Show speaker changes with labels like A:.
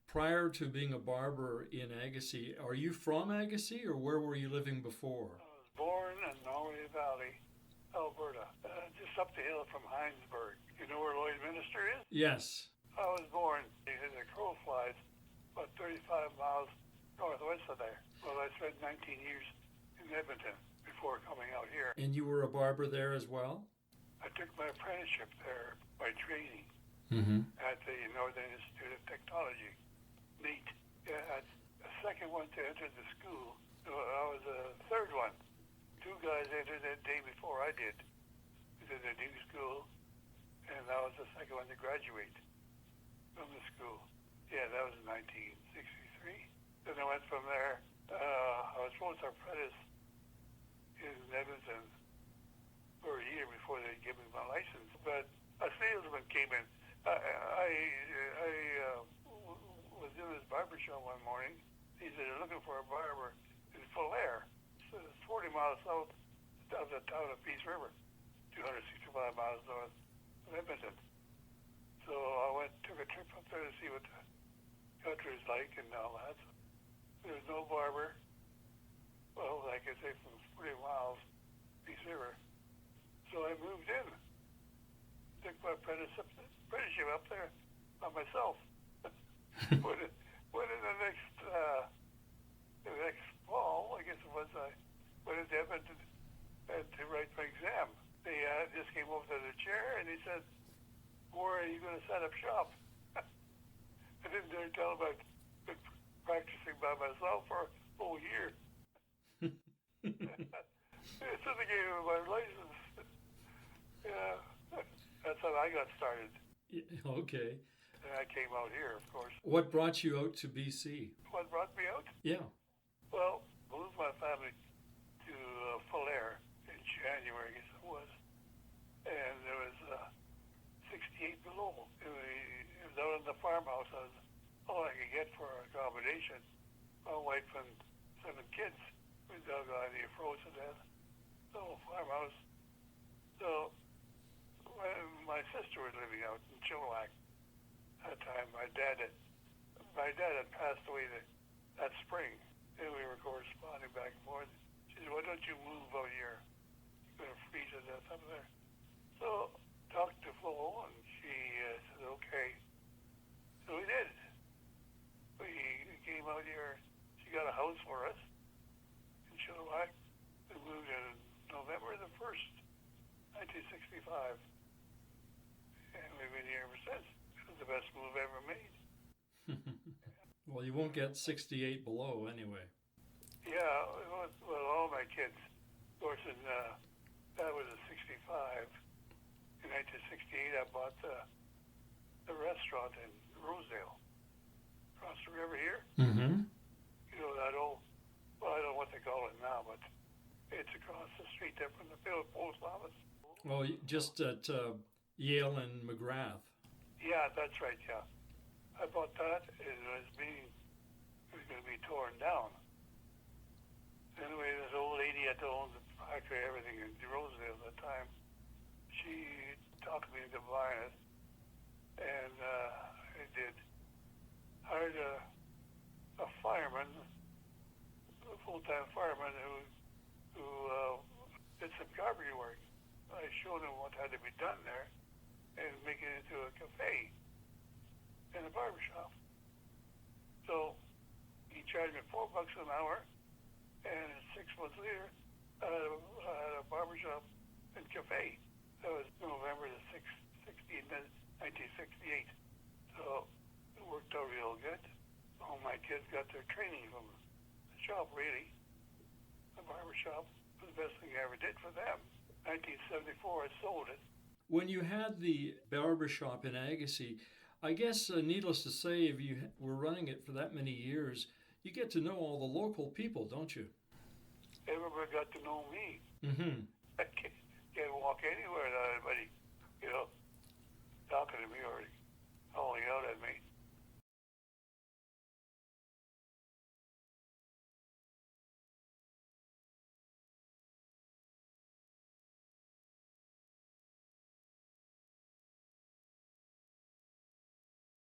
A: Prior to being a barber in Agassiz, are you from Agassiz or where were you living before?
B: I was born in Norway Valley, Alberta, just up the hill from Heinsberg. You know where Lloydminster is?
A: Yes.
B: I was born as a crow flies about 35 miles northwest of there. Well, I spent 19 years in Edmonton before coming out here.
A: And you were a barber there as well?
B: I took my apprenticeship there by training at the Northern Institute of Technology. Neat. Yeah, the second one to enter the school. So I was the third one. Two guys entered that day before I did. They did the new school, and I was the second one to graduate from the school. Yeah, that was in 1963. Then I went from there. I was supposed to apprentice in Edmonton for a year before they gave me my license, but a salesman came in. I was in his barber shop one morning. He said, "They're looking for a barber in Falaire." So it's 40 miles south of the town of Peace River, 265 miles north of Edmonton. So I took a trip up there to see what the country is like and all that. There's no barber. Well, like I say, from 40 miles, Peace River. So I moved in. Took my apprenticeship up there by myself. Went in the next fall, I guess it was, I went into Edmonton to write my exam. They just came over to the chair and he said, "Where are you going to set up shop?" I didn't dare tell him I'd been practicing by myself for a whole year. So they gave me my license. Yeah, that's how I got started.
A: Okay.
B: And I came out here, of course.
A: What brought you out to BC?
B: What brought me out?
A: Yeah.
B: Well, moved my family to Falaire in January, I guess it was. And there was 68 below. It was out in the farmhouse. I was all I could get for accommodation. My wife and 7 kids. We dug on the froze to death. So farmhouse. So my sister was living out in Chilliwack at that time. My dad had passed away that spring, and we were corresponding back and forth. She said, "Why don't you move out here? You're going to freeze to death up there." So talked to Flo, and she said, "Okay." So we did. We came out here. She got a house for us in Chilliwack. We moved in November the 1st, 1965. And we've been here ever since. It was the best move ever made.
A: Well, you won't get 68 below anyway.
B: Yeah, well, all my kids. Of course, that was a 65. In 1968, I bought the restaurant in Rosedale, across the river here. You know, that old, well, I don't know what they call it now, but it's across the street there from the field post office.
A: Well, just at Yale and McGrath.
B: Yeah, that's right, yeah. I bought that. It was going to be torn down. Anyway, this old lady had owned the factory, everything in Rosedale at the time. She talked me into buying it, and I did. Hired a fireman, a full-time fireman who did some carpentry work. I showed him what had to be done there and make it into a cafe and a barber shop. So he charged me $4 an hour, and 6 months later, I had a barber shop and cafe. That was November the 1968. So it worked out real good. All my kids got their training from the shop, really. The barber shop was the best thing I ever did for them. 1974, I sold it.
A: When you had the barber shop in Agassiz, I guess, needless to say, if you were running it for that many years, you get to know all the local people, don't you?
B: Everybody got to know me. I can't walk anywhere without anybody, talking to me or calling out at me.